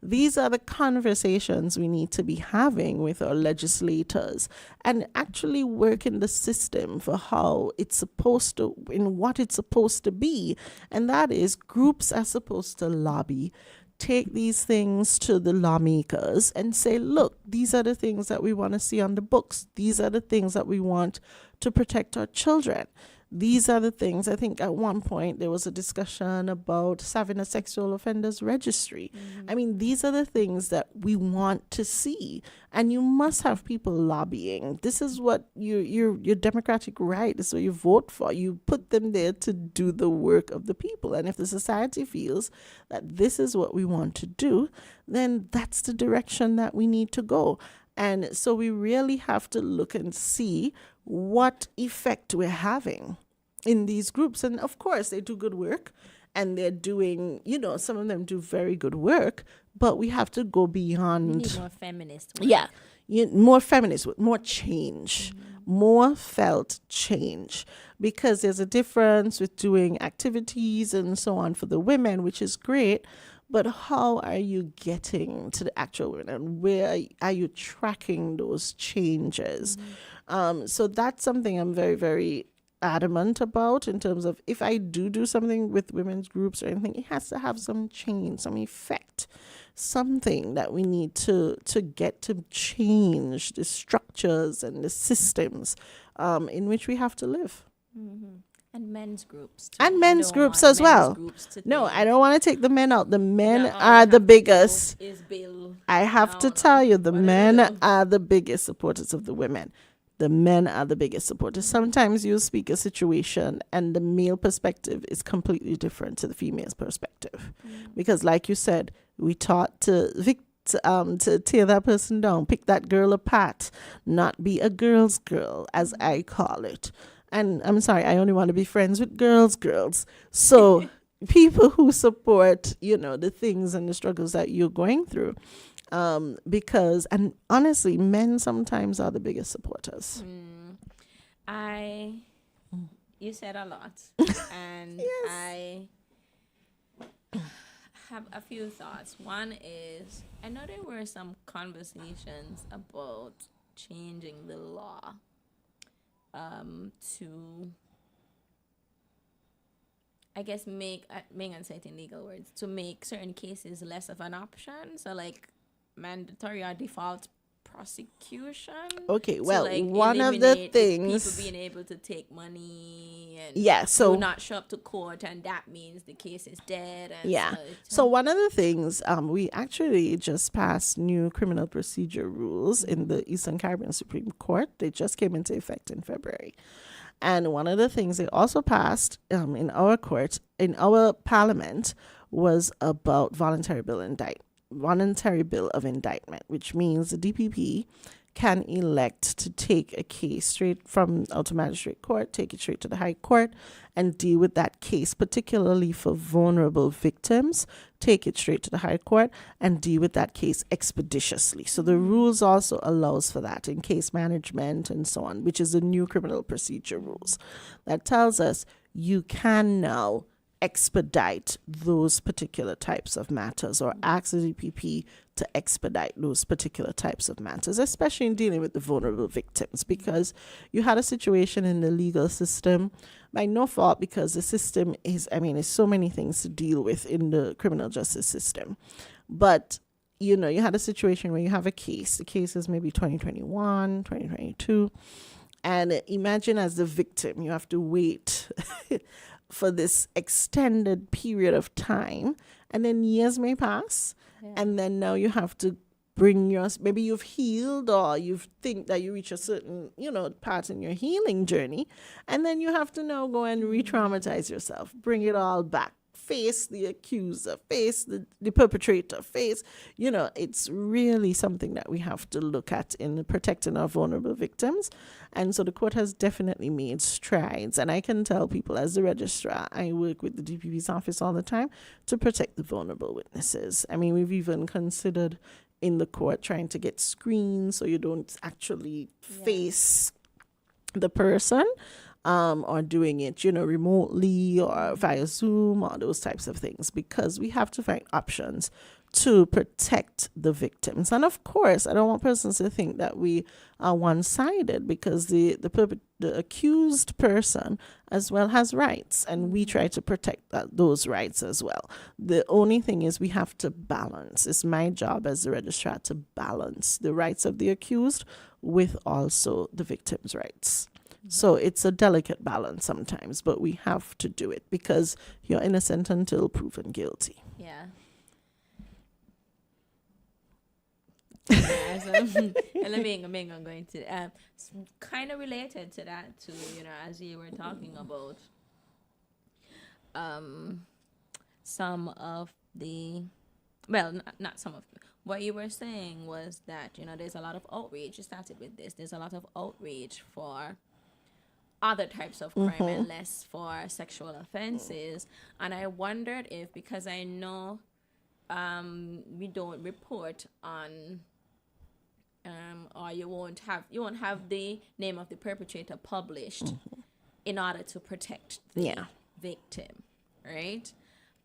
These are the conversations we need to be having with our legislators and actually work in the system for how it's supposed to, in what it's supposed to be. And that is, groups are supposed to lobby, take these things to the lawmakers and say, look, these are the things that we want to see on the books. These are the things that we want to protect our children. These are the things. I think at one point there was a discussion about having a sexual offenders registry. I mean, these are the things that we want to see, and you must have people lobbying. This is what your democratic right is. What you vote for. You put them there to do the work of the people. And if the society feels that this is what we want to do, then that's the direction that we need to go. And so we really have to look and see what effect we're having in these groups. And of course, they do good work, and they're doing, some of them do very good work, but we have to go beyond. We need more feminist work. Yeah, more feminist work, more change, more felt change, because there's a difference with doing activities and so on for the women, which is great. But how are you getting to the actual women, and where are you tracking those changes? So that's something I'm very, very adamant about, in terms of, if I do something with women's groups or anything, it has to have some change, some effect, something that we need to get to change the structures and the systems in which we have to live. And men's groups too. And men's groups as well. No, I don't want to take the men out. The men are the biggest. I have to tell you, the men are the biggest supporters of the women. The men are the biggest supporters. Sometimes you speak a situation and the male perspective is completely different to the female's perspective. Because like you said, we taught to tear that person down, pick that girl apart, not be a girl's girl, as I call it. And I'm sorry, I only want to be friends with girls. So people who support, the things and the struggles that you're going through. Because, and honestly, men sometimes are the biggest supporters. You said a lot. And Yes. I have a few thoughts. One is, I know there were some conversations about changing the law to, I guess, make uncertain legal words, to make certain cases less of an option. So like mandatory or default prosecution. Okay, to, well, like, one of the eliminate things, people being able to take money and so do not show up to court, and that means the case is dead. And So one of the things, we actually just passed new criminal procedure rules in the Eastern Caribbean Supreme Court. They just came into effect in February. And one of the things they also passed in our court, in our parliament, was about voluntary bill of indictment, which means the DPP can elect to take a case straight from out of magistrate court, take it straight to the high court, and deal with that case, particularly for vulnerable victims, take it straight to the high court and deal with that case expeditiously. So the rules also allows for that in case management and so on, which is the new criminal procedure rules. That tells us you can now expedite those particular types of matters, or ask the DPP to expedite those particular types of matters, especially in dealing with the vulnerable victims, because you had a situation in the legal system by no fault, because the system is, there's so many things to deal with in the criminal justice system. But, you had a situation where you have a case. The case is maybe 2021, 2022. And imagine as the victim, you have to wait for this extended period of time, and then years may pass, and then now you have to bring maybe you've healed, or you think that you reach a certain, part in your healing journey, and then you have to now go and re-traumatize yourself, bring it all back, face the accuser, face the perpetrator, it's really something that we have to look at in protecting our vulnerable victims. And so the court has definitely made strides. And I can tell people, as the registrar, I work with the DPP's office all the time to protect the vulnerable witnesses. We've even considered in the court trying to get screens so you don't actually face the person. Or doing it, remotely or via Zoom or those types of things, because we have to find options to protect the victims. And of course, I don't want persons to think that we are one-sided, because the accused person as well has rights, and we try to protect those rights as well. The only thing is we have to balance. It's my job as the registrar to balance the rights of the accused with also the victim's rights. So it's a delicate balance sometimes, but we have to do it, because you're innocent until proven guilty. Yeah. So, I'm going to kind of related to that too. As you were talking about some of the, well, not some of. What you were saying was that there's a lot of outreach. You started with this. There's a lot of outreach for other types of crime and less for sexual offenses. And I wondered if, because I know we don't report on or you won't have the name of the perpetrator published in order to protect the victim, right?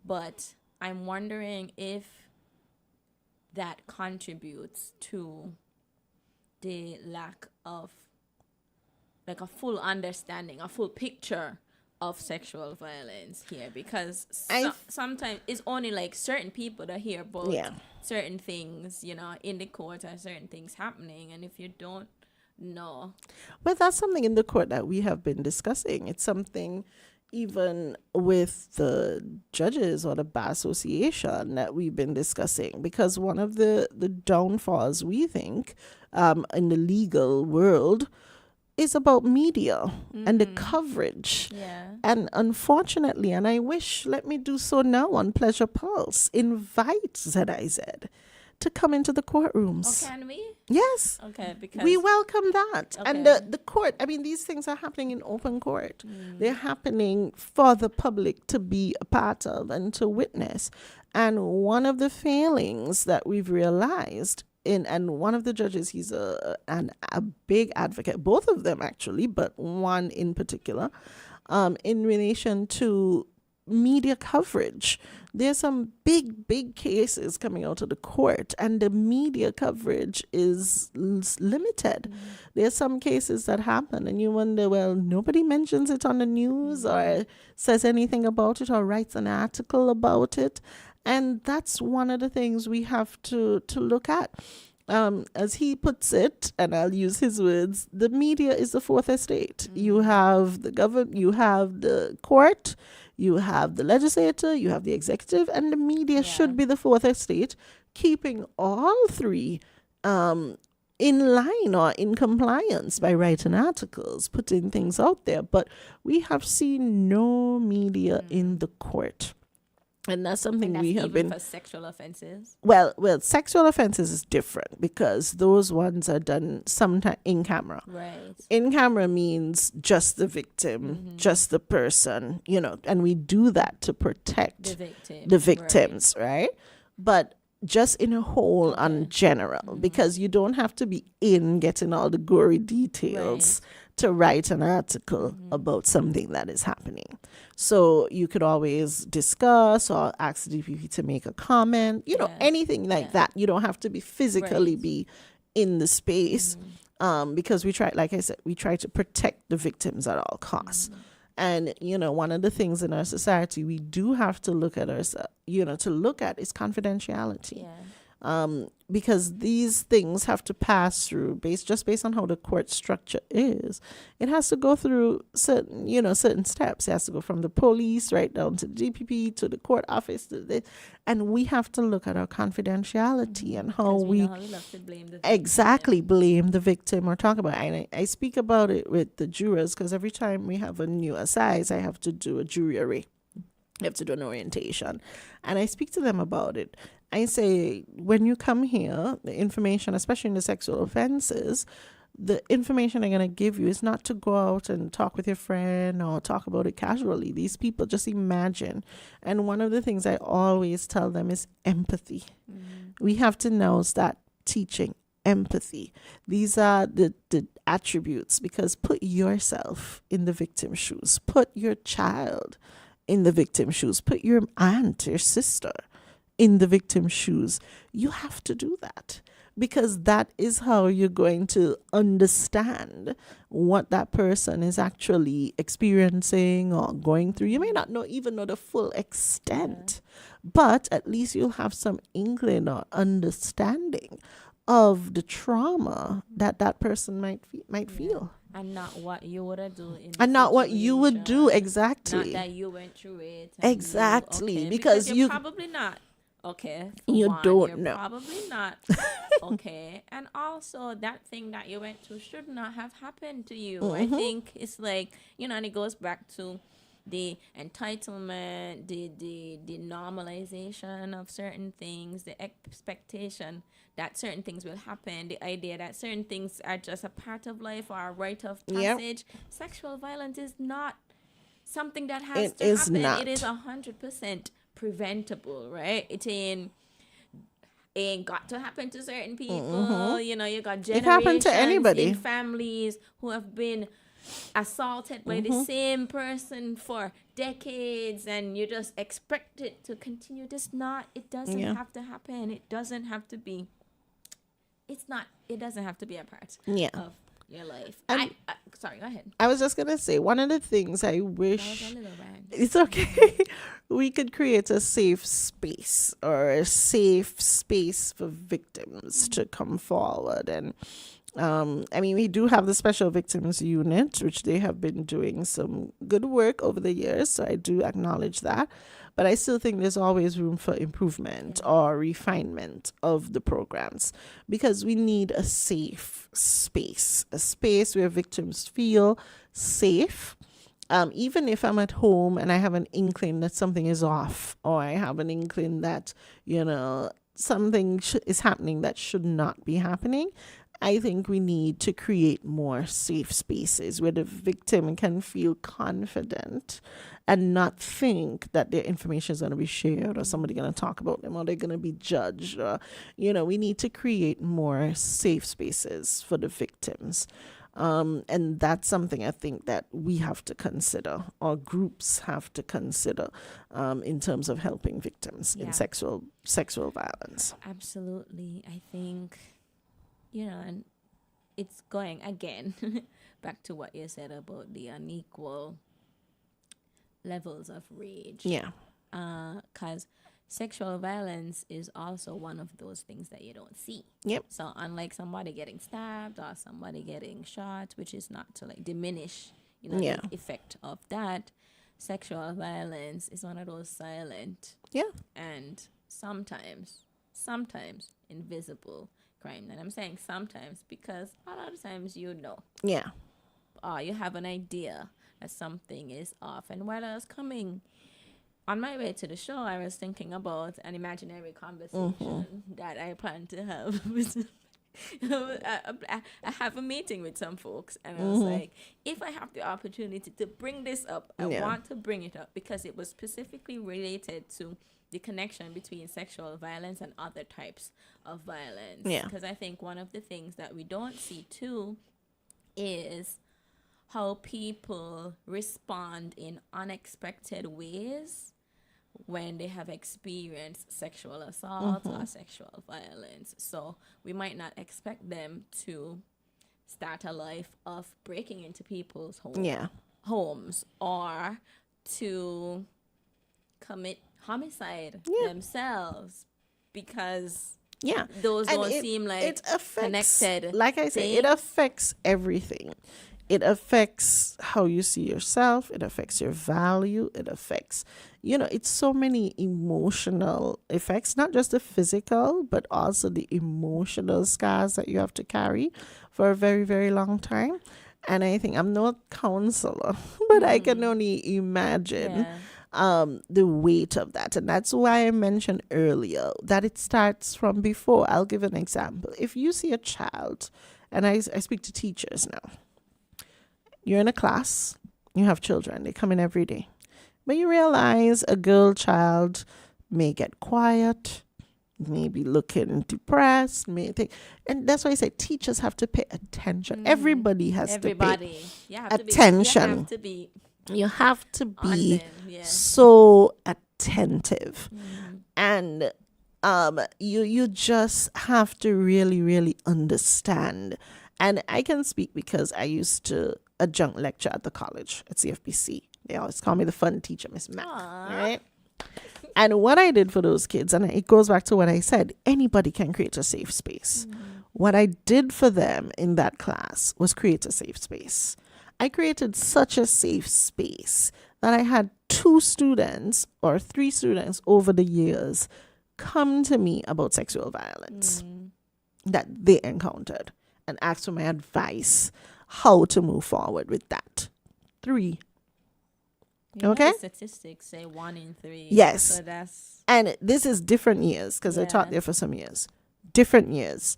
But I'm wondering if that contributes to the lack of a full understanding, a full picture of sexual violence here, because sometimes it's only certain people that hear about certain things, in the court, or certain things happening, and if you don't know. Well, that's something in the court that we have been discussing. It's something even with the judges or the Bar Association that we've been discussing, because one of the downfalls, we think, in the legal world is about media and the coverage. Yeah. And unfortunately, and I wish, let me do so now on Pleasure Pulse, invite ZIZ to come into the courtrooms. Oh, can we? Yes. Okay, because we welcome that. Okay. And the court, these things are happening in open court. They're happening for the public to be a part of and to witness. And one of the failings that we've realized, and one of the judges, he's a big advocate, both of them actually, but one in particular, in relation to media coverage. There's some big cases coming out of the court, and the media coverage is limited. There's some cases that happen, and you wonder, well, nobody mentions it on the news or says anything about it or writes an article about it. And that's one of the things we have to look at. As he puts it, and I'll use his words, the media is the fourth estate. You have the government, you have the court, you have the legislature, you have the executive, and the media should be the fourth estate, keeping all three in line or in compliance by writing articles, putting things out there. But we have seen no media in the court. And that's something we have been for sexual offenses. Well, sexual offenses is different, because those ones are done sometimes in camera. Right. In camera means just the victim, just the person, and we do that to protect the victims, right? But just in a whole and general, because you don't have to be in getting all the gory details to write an article about something that is happening. So you could always discuss or ask DPP to make a comment, anything like that. You don't have to be physically be in the space because we try, like I said, we try to protect the victims at all costs. And, one of the things in our society we do have to look at is confidentiality. Because these things have to pass through based on how the court structure is. It has to go through certain steps. It has to go from the police right down to the DPP to the court office and we have to look at our confidentiality and how we love to blame the victim. Blame the victim or talk about it. And I speak about it with the jurors because every time we have a new assize, I have to do a jury array. I have to do an orientation. And I speak to them about it. I say, when you come here, the information, especially in the sexual offenses, the information I'm going to give you is not to go out and talk with your friend or talk about it casually. These people, just imagine. And one of the things I always tell them is empathy. We have to now start teaching empathy. These are the attributes, because put yourself in the victim's shoes. Put your child in the victim's shoes. Put your aunt, your sister in the victim's shoes. You have to do that because that is how you're going to understand what that person is actually experiencing or going through. You may not even know the full extent, but at least you'll have some inkling or understanding of the trauma that person might feel. And not what you would do and not what you would do, exactly. Not that you went through it. Exactly, because you're probably not okay. You don't know. Probably not okay. And also, that thing that you went through should not have happened to you. I think it's like, and it goes back to the entitlement, the normalization of certain things, the expectation that certain things will happen, the idea that certain things are just a part of life or a rite of passage. Sexual violence is not something that has to happen. It is 100% preventable, right? It ain't got to happen to certain people. You got generations to anybody. in families who have been assaulted by the same person for decades, and you just expect it to continue. It doesn't have to happen. It doesn't have to be. It doesn't have to be a part of your life. Sorry, go ahead. I was just going to say, one of the things I wish... That was a little rant. It's okay. We could create a safe space or a safe space for victims to come forward. And we do have the Special Victims Unit, which they have been doing some good work over the years. So I do acknowledge that. But I still think there's always room for improvement or refinement of the programs, because we need a safe space, a space where victims feel safe. Even if I'm at home and I have an inkling that something is off, or I have an inkling that, something is happening that should not be happening, I think we need to create more safe spaces where the victim can feel confident and not think that their information is going to be shared or somebody going to talk about them or they're going to be judged. Or, we need to create more safe spaces for the victims. And that's something I think that we have to consider, or groups have to consider, in terms of helping victims in sexual violence. Absolutely. I think, and it's going again back to what you said about the unequal levels of rage. Yeah. Because sexual violence is also one of those things that you don't see. Yep. So unlike somebody getting stabbed or somebody getting shot, which is not to diminish, the effect of that, sexual violence is one of those silent and sometimes invisible crime. And I'm saying sometimes because a lot of times Yeah. Or you have an idea that something is off. And while I was coming on my way to the show, I was thinking about an imaginary conversation that I plan to have with I have a meeting with some folks, and I was like, if I have the opportunity to bring this up, I want to bring it up because it was specifically related to the connection between sexual violence and other types of violence. Yeah. Because I think one of the things that we don't see too is how people respond in unexpected ways when they have experienced sexual assault or sexual violence. So we might not expect them to start a life of breaking into people's homes or to commit homicide themselves, because those And don't seem like it affects, connected. like I say, it affects everything. It affects how you see yourself. It affects your value. It affects, it's so many emotional effects, not just the physical, but also the emotional scars that you have to carry for a very, very long time. And I think I'm no counselor, but I can only imagine the weight of that. And that's why I mentioned earlier that it starts from before. I'll give an example. If you see a child, and I speak to teachers now, you're in a class, you have children, they come in every day. But you realize a girl child may get quiet, maybe looking depressed, and that's why I say teachers have to pay attention. Everybody has to pay attention. You have to be so attentive. And you just have to really, really understand. And I can speak because I used to adjunct lecture at the college at CFPC. They always call me the fun teacher, Miss Mac. Right? And what I did for those kids, and it goes back to what I said, anybody can create a safe space. What I did for them in that class was create a safe space. I created such a safe space that I had 2 students or 3 students over the years come to me about sexual violence that they encountered and ask for my advice how to move forward with that. 3. Okay? Statistics say 1 in 3. Yes. So that's... And this is different years because I taught there for some years. Different years.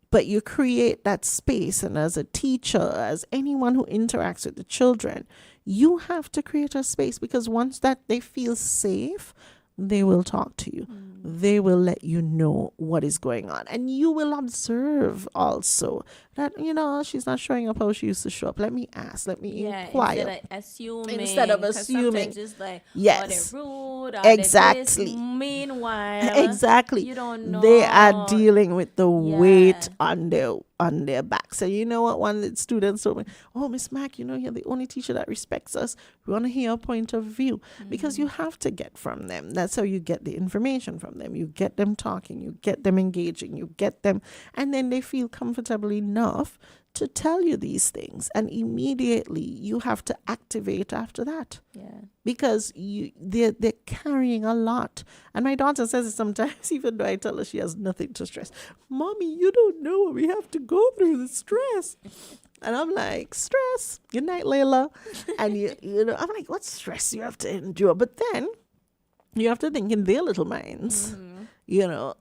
But you create that space, and as a teacher, as anyone who interacts with the children, you have to create a space, because once that they feel safe, they will talk to you. They will let you know what is going on. And you will observe also that, she's not showing up how she used to show up. Let me ask. Let me inquire. Instead of assuming. It's like, yes. they're rude. Exactly. Meanwhile, exactly. You don't know. They are dealing with the weight on their back. So you know what? One of the students told me, "Oh, Miss Mac, you're the only teacher that respects us. We want to hear your point of view." Because you have to get from them. That's how you get the information from them. You get them talking. You get them engaging. You get them, and then they feel comfortable enough to tell you these things, and immediately you have to activate after that. Because they're carrying a lot. And my daughter says it sometimes, even though I tell her she has nothing to stress. "Mommy, you don't know what we have to go through, the stress." And I'm like, "Stress? Good night, Layla." And I'm like, what stress you have to endure? But then you have to think in their little minds,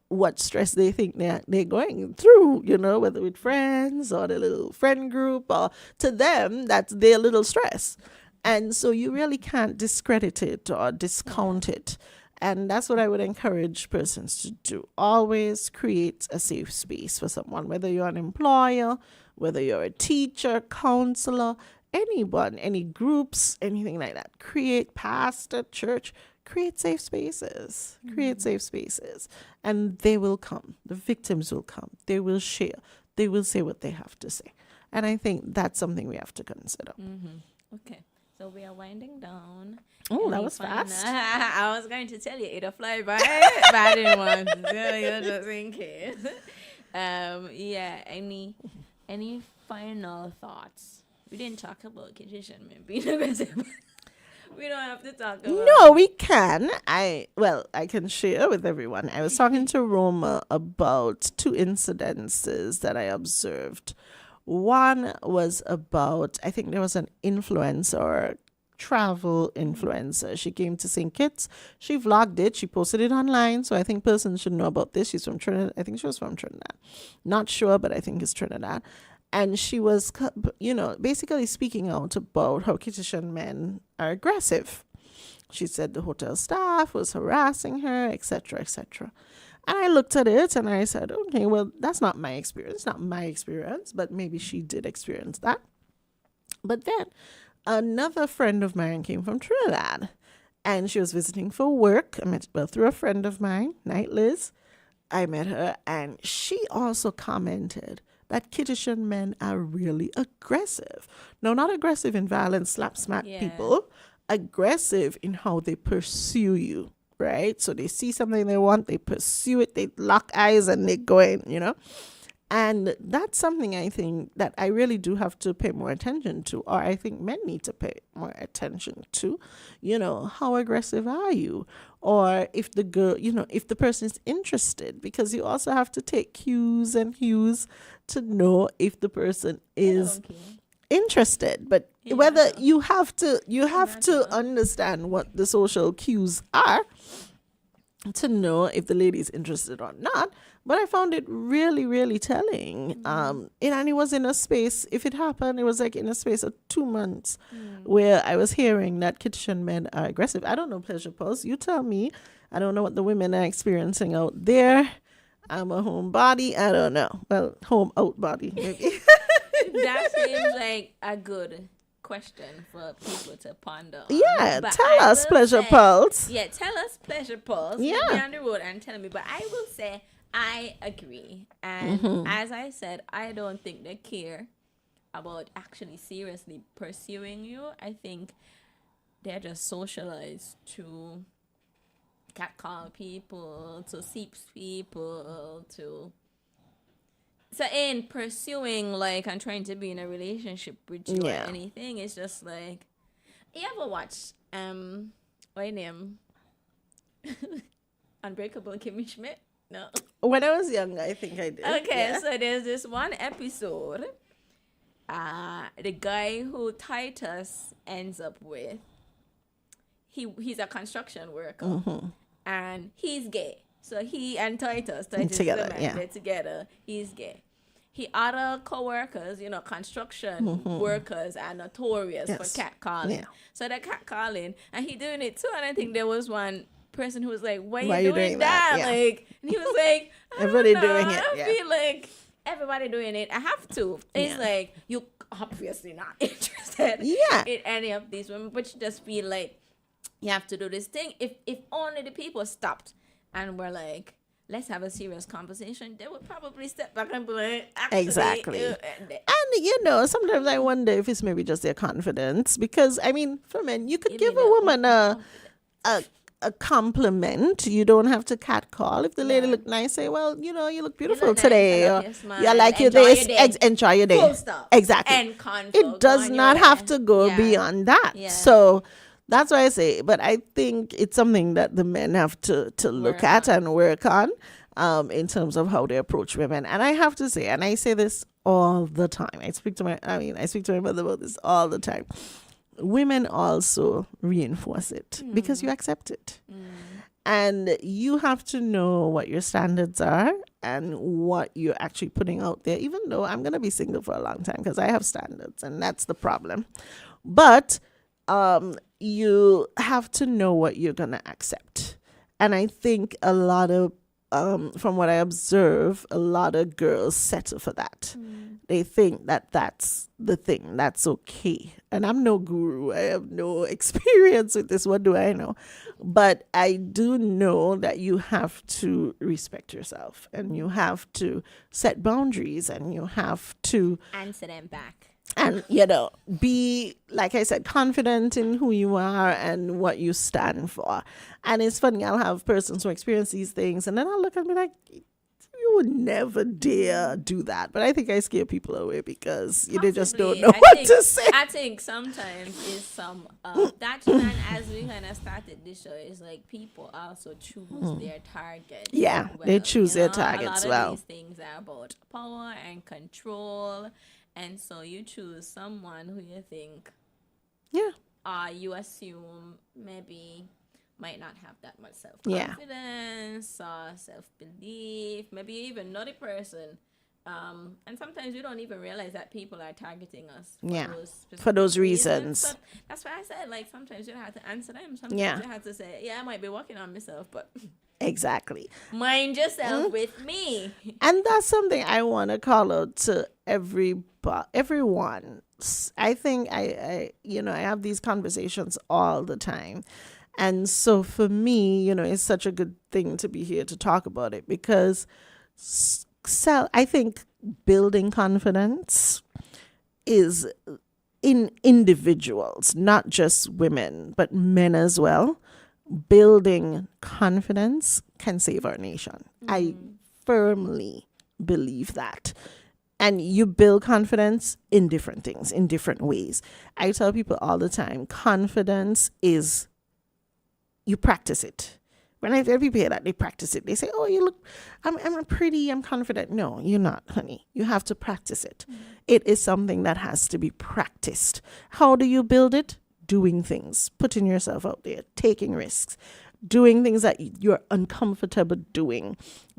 what stress they think they're going through, whether with friends or the little friend group, or to them, that's their little stress. And so you really can't discredit it or discount it. And that's what I would encourage persons to do. Always create a safe space for someone, whether you're an employer, whether you're a teacher, counselor, anyone, any groups, anything like that. Create pastor, church, create safe spaces. Create safe spaces. And they will come. The victims will come. They will share. They will say what they have to say. And I think that's something we have to consider. Okay. So we are winding down. Oh, that was fast. I was going to tell you it'll fly by, but I didn't want to tell you just in case. Any final thoughts? We didn't talk about kitchen, maybe. We don't have to talk about No, we can. I can share with everyone. I was talking to Roma about 2 incidences that I observed. One was about, I think there was an influencer, travel influencer. She came to St. Kitts. She vlogged it. She posted it online. So I think persons should know about this. She's from Trinidad. I think she was from Trinidad. Not sure, but I think it's Trinidad. And she was, basically speaking out about how Kittitian men are aggressive. She said the hotel staff was harassing her, etc., etc. And I looked at it and I said, okay, well, that's not my experience. It's not my experience, but maybe she did experience that. But then another friend of mine came from Trinidad, and she was visiting for work. I met through a friend of mine, Night Liz. I met her, and she also commented that Kittitian men are really aggressive. No, not aggressive in violence, slap smack people, aggressive in how they pursue you, right? So they see something they want, they pursue it, they lock eyes and they go in, you know? And that's something I think that I really do have to pay more attention to, or I think men need to pay more attention to. You know, how aggressive are you? Or if the girl, you know, if the person is interested, because you also have to take cues and hues to know if the person is interested. But whether you have to understand what the social cues are to know if the lady is interested or not. But I found it really, really telling. And it was in a space, if it happened, it was like in a space of 2 months where I was hearing that Kittitian men are aggressive. I don't know, Pleasure Pulse. You tell me. I don't know what the women are experiencing out there. I'm a homebody. I don't know. Well, home out body, maybe. That seems like a good question for people to ponder on. Yeah, But tell I us, will Pleasure say- Pulse. Yeah, tell us, Pleasure Pulse. Yeah. Be on the road and tell me. But I will say I agree. And as I said, I don't think they care about actually seriously pursuing you. I think they're just socialized to catcall people, to seep people, to... So in pursuing, like, and trying to be in a relationship with you or anything, it's just like... You ever watch, what name? Unbreakable Kimmy Schmidt? No. When I was young, I think I did. Okay, so there's this one episode, the guy who Titus ends up with, he's a construction worker, and he's gay. So he and Titus Together, is the man, they're together, he's gay. He other co-workers, you know, construction workers are notorious for catcalling. Yeah. So they're catcalling, and he doing it too. And I think there was one person who was like, why you doing that? Yeah. Like, and he was like, everybody I don't know, doing it. I feel like everybody doing it. I have to. It's like, you obviously not interested in any of these women, but you just feel like you have to do this thing. If only the people stopped and were like, let's have a serious conversation, they would probably step back and be like, actually, exactly. And, you know, sometimes I wonder if it's maybe just their confidence. Because, I mean, for men, you could give a woman a compliment. You don't have to catcall. If the lady look nice, say, well, you know, you look beautiful look today. nice, Or, you like your this. Enjoy your day. Full stop. Exactly. And it does not have to go beyond that. Yeah. So that's why I say, but I think it's something that the men have to look at and work on in terms of how they approach women. And I have to say, and I say this all the time, I speak to my mother about this all the time. Women also reinforce it because you accept it. And you have to know what your standards are and what you're actually putting out there, even though I'm going to be single for a long time because I have standards, and that's the problem. But you have to know what you're going to accept. And I think a lot of, from what I observe, a lot of girls settle for that. They think that that's the thing, that's okay. And I'm no guru. I have no experience with this. What do I know? But I do know that you have to respect yourself, and you have to set boundaries, and you have to answer them back. And, you know, be, like I said, confident in who you are and what you stand for. And it's funny, I'll have persons who experience these things, and then I'll look and be like, you would never dare do that. But I think I scare people away because they just don't know what to say. I think sometimes it's some, that and as we kind of started this show, is like people also choose their target. Yeah, they choose their targets well. A lot of these things are about power and control. And so you choose someone who you think, you assume maybe might not have that much self-confidence or self-belief, maybe even not a person. And sometimes we don't even realize that people are targeting us for those reasons. So that's why I said, like, sometimes you don't have to answer them. Sometimes you have to say, I might be working on myself, but... Exactly. Mind yourself with me. And that's something I want to call out to everyone. I think I have these conversations all the time. And so for me, it's such a good thing to be here to talk about it because I think building confidence is in individuals, not just women, but men as well. Building confidence can save our nation. I firmly believe that. And you build confidence in different things, in different ways. I tell people all the time, confidence is, you practice it. When I tell people that, they practice it. They say, oh, you look, I'm pretty, I'm confident. No, you're not, honey. You have to practice it. It is something that has to be practiced. How do you build it? Doing things, putting yourself out there, taking risks, doing things that you're uncomfortable doing,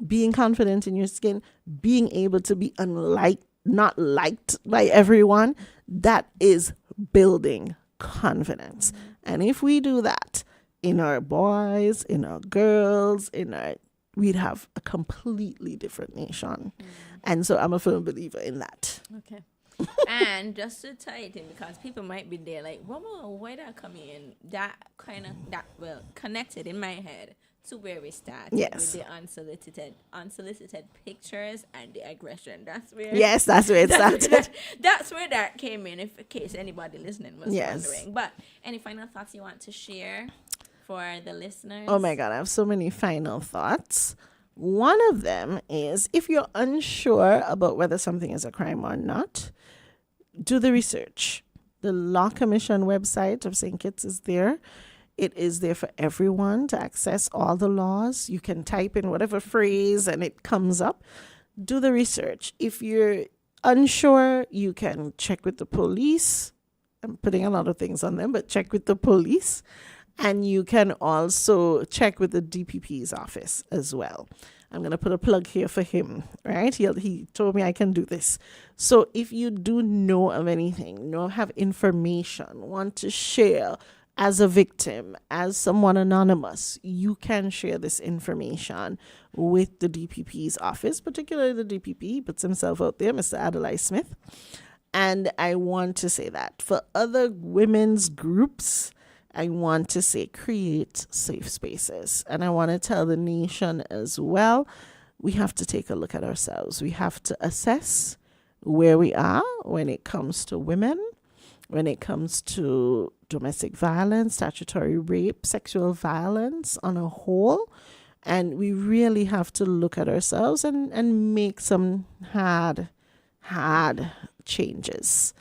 being confident in your skin, being able to be not liked by everyone. That is building confidence. And if we do that in our boys, in our girls, we'd have a completely different nation. And so I'm a firm believer in that. Okay. And just to tie it in, because people might be there like, Roma, where that come in? That connected in my head to where we started with the unsolicited pictures and the aggression. That's where that's where it started. That's where that came in, if in case anybody listening was wondering. But any final thoughts you want to share for the listeners? Oh my God, I have so many final thoughts. One of them is, if you're unsure about whether something is a crime or not, do the research. The Law Commission website of St. Kitts is there. It is there for everyone to access all the laws. You can type in whatever phrase and it comes up. Do the research. If you're unsure, you can check with the police. I'm putting a lot of things on them, but check with the police. And you can also check with the DPP's office as well. I'm going to put a plug here for him, right? He told me I can do this. So if you do know of anything, have information, want to share as a victim, as someone anonymous, you can share this information with the DPP's office, particularly the DPP. He puts himself out there, Mr. Adelaide Smith. And I want to say that for other women's groups, I want to say create safe spaces. And I want to tell the nation as well, we have to take a look at ourselves. We have to assess where we are when it comes to women, when it comes to domestic violence, statutory rape, sexual violence on a whole. And we really have to look at ourselves and make some hard changes.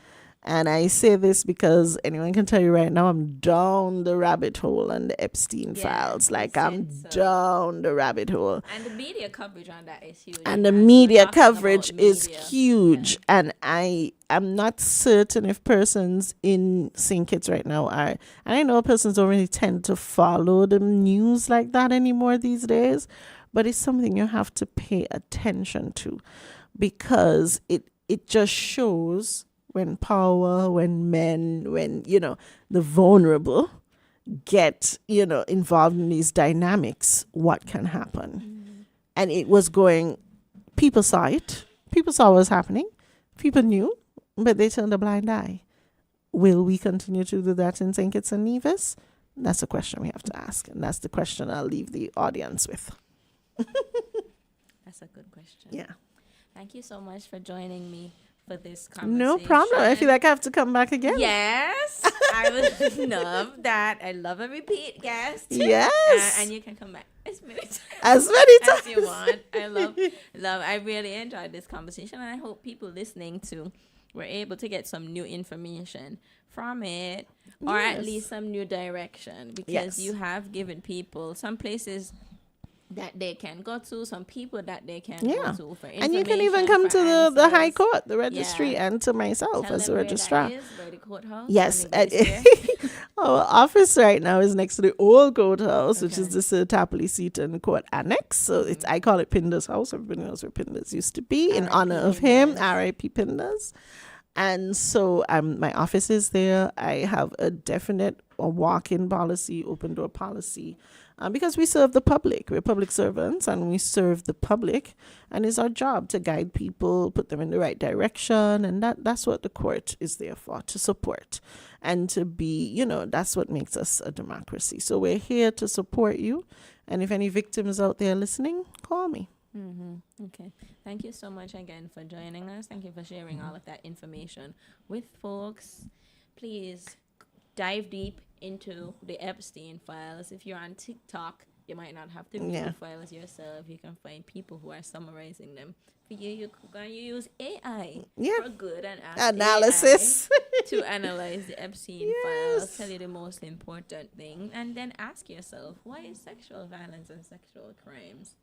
And I say this because anyone can tell you right now, I'm down the rabbit hole on the Epstein files. Like, I'm down the rabbit hole. And the media coverage on that is huge. And the media coverage is huge. Yeah. And I'm not certain if persons in St. Kitts right now are, and I know persons don't really tend to follow the news like that anymore these days, but it's something you have to pay attention to, because it just shows when power, when men, when, the vulnerable get, involved in these dynamics, what can happen. And it was people saw it. People saw what was happening. People knew, but they turned a blind eye. Will we continue to do that in St. Kitts and Nevis? That's a question we have to ask. And that's the question I'll leave the audience with. That's a good question. Yeah. Thank you so much for joining me for this conversation. No problem. I feel like I have to come back again. Yes. I would love that. I love a repeat guest. Yes. And you can come back as many times as you want. I love. I really enjoyed this conversation, and I hope people listening to were able to get some new information from it, or at least some new direction, because you have given people some places that they can go to, some people that they can go to for information. And you can even come to the High Court, the registry, and to myself Tell as them a registrar. Where that is, by the courthouse. Yes. Our office right now is next to the old courthouse, which is the Sir Tapley Seaton Court Annex. So I call it Pinder's house. Everybody knows where Pinder's used to be, in honor of him, R.I.P. Pinder's. And so my office is there. I have a definite walk-in policy, open door policy. because we serve the public. We're public servants and we serve the public. And it's our job to guide people, put them in the right direction. And that's what the court is there for, to support and to be, that's what makes us a democracy. So we're here to support you. And if any victims out there listening, call me. Okay. Thank you so much again for joining us. Thank you for sharing all of that information with folks. Please dive deep into the Epstein files. If you're on TikTok, you might not have to read the files yourself. You can find people who are summarizing them for you. You can use AI for good and analysis to analyze the Epstein files, tell you the most important thing, and then ask yourself, why is sexual violence and sexual crimes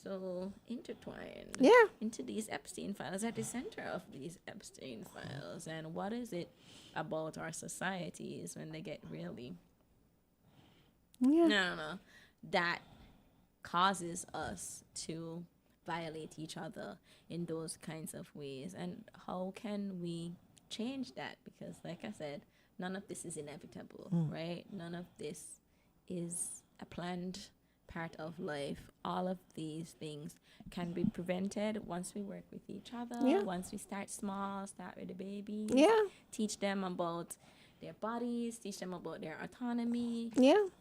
so intertwined into these Epstein files, at the center of these Epstein files, and what is it about our societies when they get really that causes us to violate each other in those kinds of ways, and how can we change that? Because like I said, none of this is inevitable, right? None of this is a planned part of life. All of these things can be prevented once we work with each other, once we start small, start with the baby, teach them about their bodies, teach them about their autonomy,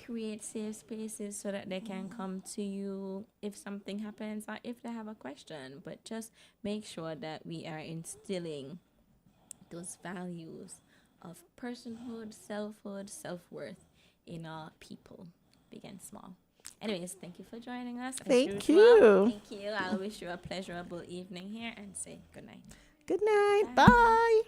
create safe spaces so that they can come to you if something happens or if they have a question. But just make sure that we are instilling those values of personhood, selfhood, self-worth in our people, big and small. Anyways, thank you for joining us. Thank you. Thank you. I'll wish you a pleasurable evening here and say good night. Good night. Bye.